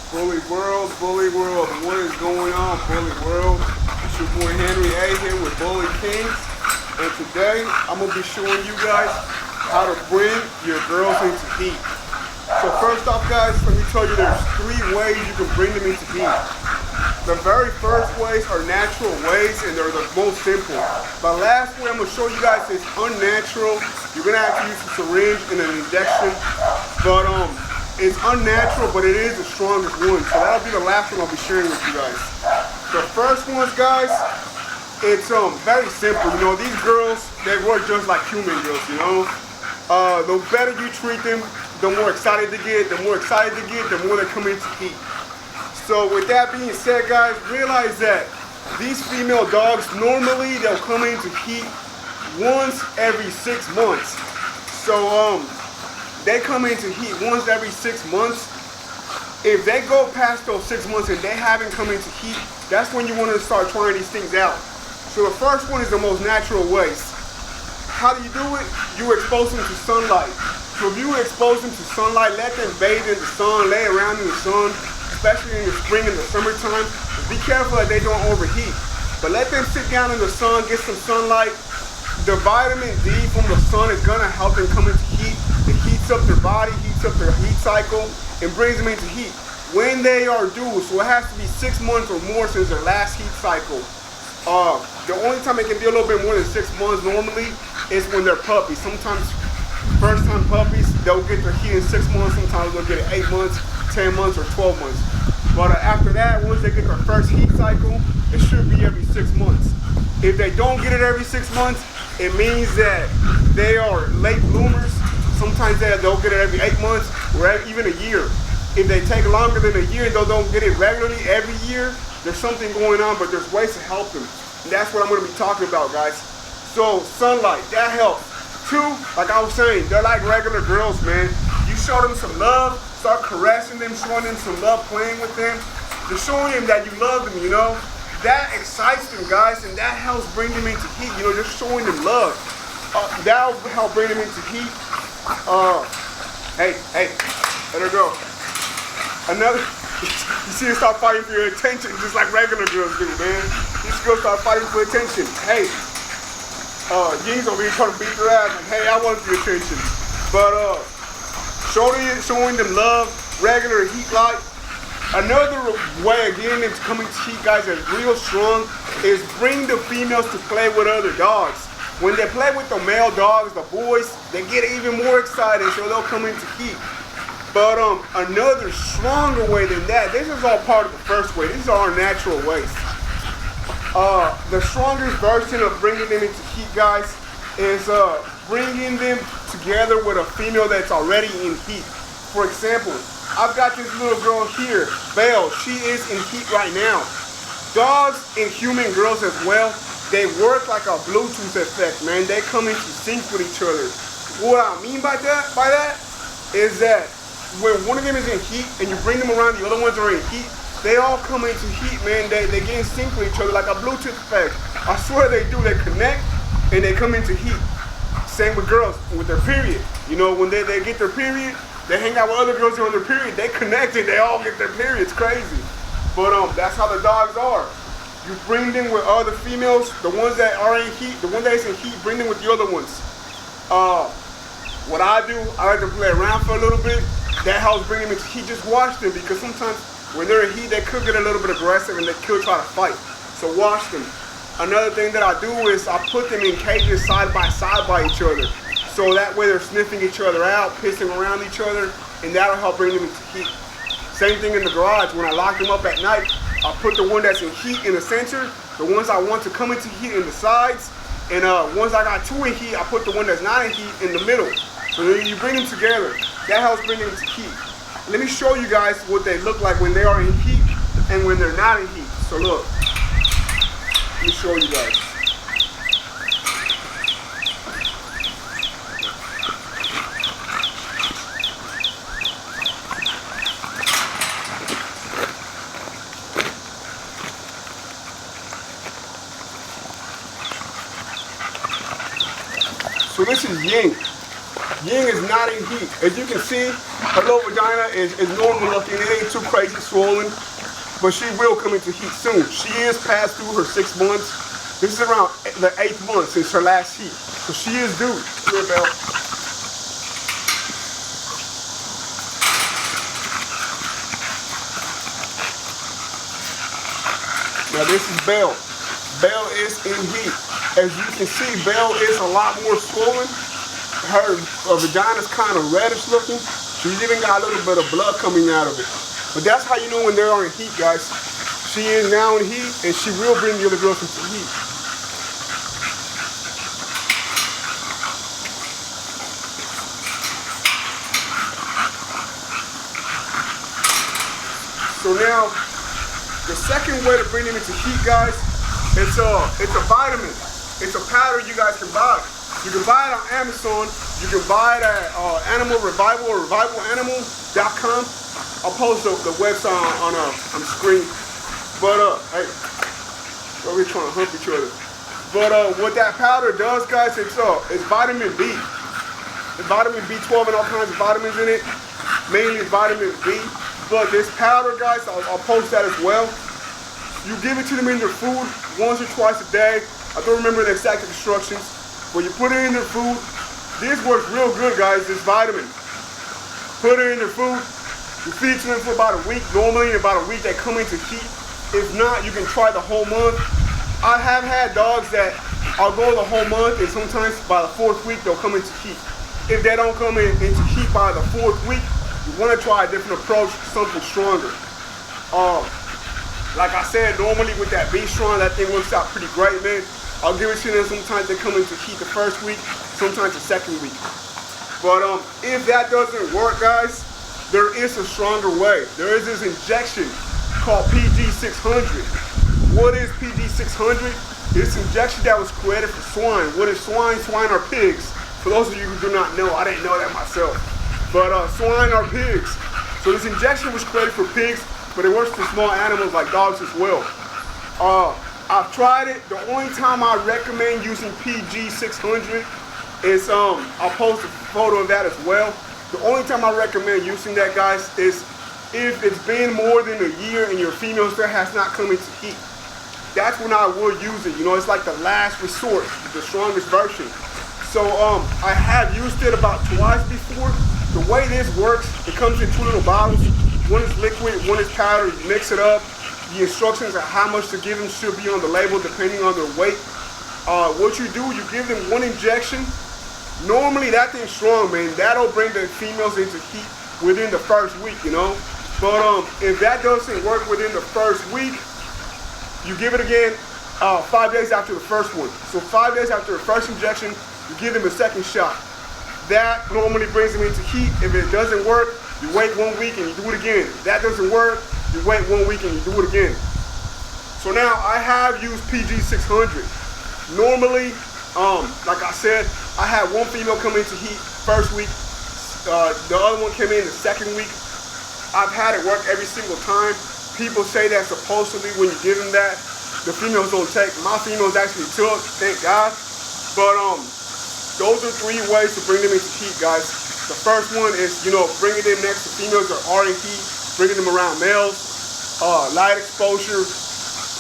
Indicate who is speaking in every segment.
Speaker 1: Bully World, what is going on, Bully World? It's your boy Henry A here with Bully Kings, and today I'm going to be showing you guys how to bring your girls into heat. So first off guys, let me tell you there's 3 ways you can bring them into heat. The very first ways are natural ways, and they're the most simple. The last way I'm going to show you guys is unnatural. You're going to have to use a syringe and an injection, but it's unnatural, but it is the strongest one. So that'll be the last one I'll be sharing with you guys. The first ones, guys, it's very simple. You know, these girls, they work just like human girls, you know. The better you treat them, the more excited they get. The more excited they get, the more they come into heat. So with that being said, guys, realize that these female dogs, normally they'll come into heat once every 6 months. So they come into heat once every 6 months. If they go past those 6 months and they haven't come into heat, that's when you want to start trying these things out. So the first one is the most natural ways. How do you do it? You expose them to sunlight. So if you expose them to sunlight, let them bathe in the sun, lay around in the sun, especially in the spring and the summertime. Be careful that they don't overheat. But let them sit down in the sun, get some sunlight. The vitamin D from the sun is going to help them come into heat. It heats up their body, heats up their heat cycle, and brings them into heat when they are due. So it has to be 6 months or more since their last heat cycle. The only time it can be a little bit more than 6 months normally is when they're puppies. Sometimes first time puppies, they'll get their heat in 6 months. Sometimes they'll get it 8 months, 10 months, or 12 months. But after that, once they get their first heat cycle, it should be every 6 months. If they don't get it every 6 months, it means that they are late bloomers. Sometimes they'll get it every 8 months or even a year. If they take longer than a year and they don't get it regularly every year, there's something going on, but there's ways to help them. And that's what I'm going to be talking about, guys. So sunlight, that helps. 2, like I was saying, they're like regular girls, man. You show them some love, start caressing them, showing them some love, playing with them. You're showing them that you love them, you know. That excites them, guys, and that helps bring them into heat. You know, just showing them love. That'll help bring them into heat. Hey, let her go. Another, you see her start fighting for your attention just like regular girls do, man. These girls start fighting for attention. Hey, Ying's over here trying to beat their ass like, hey, I want your attention. But showing them love, regular heat light. Another way of getting them to come into heat, guys, that's real strong is bring the females to play with other dogs. When they play with the male dogs, the boys, they get even more excited, so they'll come into heat. But another stronger way than that, this is all part of the first way. These are our natural ways. The strongest version of bringing them into heat, guys, is bringing them together with a female that's already in heat. For example, I've got this little girl here, Belle. She is in heat right now. Dogs and human girls as well, they work like a Bluetooth effect, man. They come into sync with each other. What I mean by that is that when one of them is in heat and you bring them around, the other ones are in heat, they all come into heat, man. They get in sync with each other like a Bluetooth effect. I swear they do. They connect and they come into heat. Same with girls with their period. You know, when they get their period, they hang out with other girls who are on their period. They connect and they all get their period. It's crazy. But that's how the dogs are. You bring them with other females, the ones that are in heat, the one that is in heat, bring them with the other ones. What I do, I like to play around for a little bit. That helps bring them into heat. Just watch them, because sometimes when they're in heat, they could get a little bit aggressive and they could try to fight. So watch them. Another thing that I do is I put them in cages side by each other. So that way they're sniffing each other out, pissing around each other, and that'll help bring them into heat. Same thing in the garage. When I lock them up at night, I put the one that's in heat in the center, the ones I want to come into heat in the sides, and once I got 2 in heat, I put the one that's not in heat in the middle. So then you bring them together. That helps bring them into heat. Let me show you guys what they look like when they are in heat and when they're not in heat. So look, let me show you guys. So this is Ying. Ying is not in heat. As you can see, her little vagina is normal looking. It ain't too crazy swollen, but she will come into heat soon. She is past through her 6 months. This is around the 8th month since her last heat. So she is due. Come here, Belle. Now this is Belle. Belle is in heat. As you can see, Belle is a lot more swollen. Her vagina is kind of reddish looking. She's even got a little bit of blood coming out of it. But that's how you know when they are in heat, guys. She is now in heat, and she will bring the other girls into heat. So now, the second way to bring them into heat, guys, it's a vitamin. It's a powder you guys can buy. You can buy it on Amazon. You can buy it at Animal Revival or revivalanimal.com. I'll post the website on the screen. But hey, we're trying to hump each other. But what that powder does, guys, it's vitamin B. It's vitamin B12 and all kinds of vitamins in it. Mainly vitamin B. But this powder, guys, I'll post that as well. You give it to them in their food once or twice a day. I don't remember the exact instructions, but you put it in their food. This works real good, guys, this vitamin. Put it in their food. You feed to them for about a week. Normally, in about a week, they come into heat. If not, you can try the whole month. I have had dogs that I'll go the whole month, and sometimes by the 4th week, they'll come into heat. If they don't come into heat by the 4th week, you want to try a different approach, something stronger. Like I said, normally with that B Strong, that thing works out pretty great, man. I'll give it to them. Sometimes they come into heat the 1st week, sometimes the 2nd week. But if that doesn't work, guys, there is a stronger way. There is this injection called PG600. What is PG600? It's an injection that was created for swine. What is swine? Swine are pigs. For those of you who do not know, I didn't know that myself. But swine are pigs. So this injection was created for pigs, but it works for small animals like dogs as well. I've tried it. The only time I recommend using PG600 is, I'll post a photo of that as well. The only time I recommend using that, guys, is if it's been more than a year and your female still has not come into heat. That's when I will use it. You know, it's like the last resort, the strongest version. So I have used it about twice before. The way this works, it comes in 2 little bottles. One is liquid, one is powder. You mix it up. The instructions on how much to give them should be on the label depending on their weight. What you do, you give them 1 injection. Normally that thing's strong, man. That'll bring the females into heat within the 1st week, you know. But if that doesn't work within the 1st week, you give it again 5 days after the 1st one. So 5 days after the 1st injection, you give them a 2nd shot. That normally brings them into heat. If it doesn't work, you wait 1 week and you do it again. If that doesn't work, you wait 1 week and you do it again. So now I have used PG600. Normally, like I said, I had 1 female come into heat 1st week. The other one came in the 2nd week. I've had it work every single time. People say that supposedly when you give them that, the females don't take. My females actually took, thank God. But those are 3 ways to bring them into heat, guys. The first one is, you know, bringing them next to females that are in heat, bringing them around males, light exposure,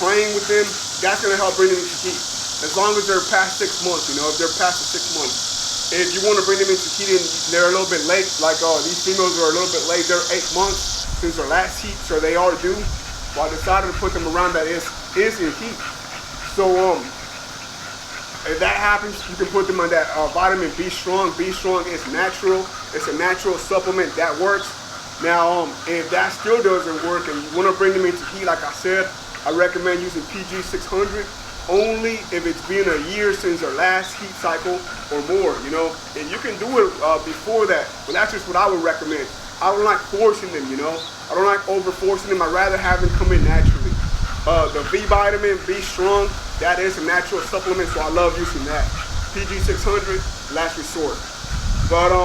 Speaker 1: playing with them. That's gonna help bring them into heat. As long as they're past 6 months, you know, if they're past the 6 months. If you want to bring them into heat and they're a little bit late, like these females are a little bit late, they're 8 months since their last heat, so they are due. So I decided to put them around that is in heat. So if that happens, you can put them on that vitamin B Strong. B Strong is natural. It's a natural supplement that works. Now, if that still doesn't work and you want to bring them into heat, like I said, I recommend using PG600. Only if it's been a year since their last heat cycle or more, you know. And you can do it before that, but that's just what I would recommend. I don't like forcing them, you know. I don't like over forcing them. I'd rather have them come in naturally. The B vitamin, B Strong, that is a natural supplement, so I love using that. PG600, last resort. But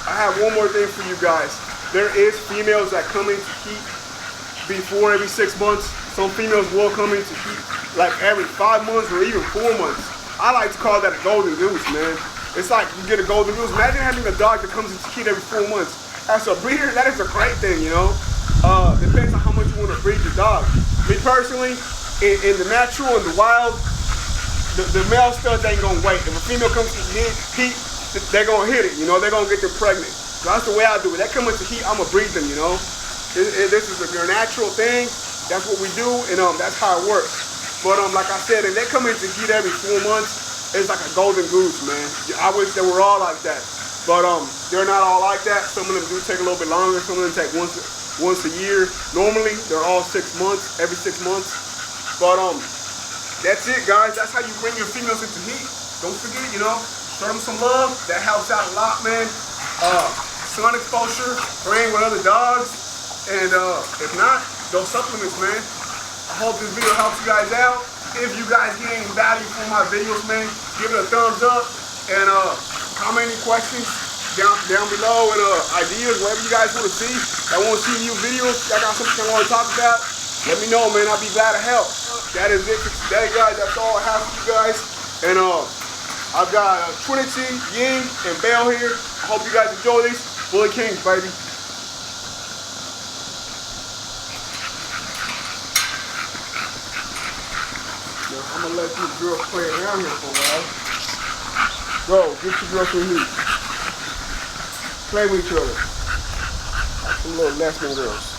Speaker 1: I have one more thing for you guys. There is females that come into heat before every 6 months. Some females will come into heat like every 5 months or even 4 months. I like to call that a golden goose, man. It's like you get a golden goose. Imagine having a dog that comes into heat every 4 months. As a breeder, that is a great thing, you know. Depends on how much you want to breed your dog. Me personally, in the natural and the wild, the male studs ain't gonna wait. If a female comes to heat, they're gonna hit it. You know, they're gonna get them pregnant. So that's the way I do it. They come into heat, I'ma breed them. You know, this is your natural thing. That's what we do, and that's how it works. But like I said, if they come into heat every 4 months, it's like a golden goose, man. I wish they were all like that, but they're not all like that. Some of them do take a little bit longer. Some of them take once a year. Normally, they're all 6 months, every 6 months. But that's it, guys. That's how you bring your females into heat. Don't forget, you know, show them some love. That helps out a lot, man. Sun exposure, playing with other dogs, and if not, those supplements, man. I hope this video helps you guys out. If you guys get any value from my videos, man, give it a thumbs up, and comment any questions down below, and ideas, whatever you guys want to see. I want to see new videos. I got something I want to talk about. Let me know, man. I'll be glad to help. That is it for today, guys. That's all I have for you guys. And I've got Trinity, Ying, and Belle here. I hope you guys enjoy these. Bully Kings, baby. Now, I'm gonna let these girls play around here for a while. Go, get your girls some heat. Play with each other. Like some little lesbian girls.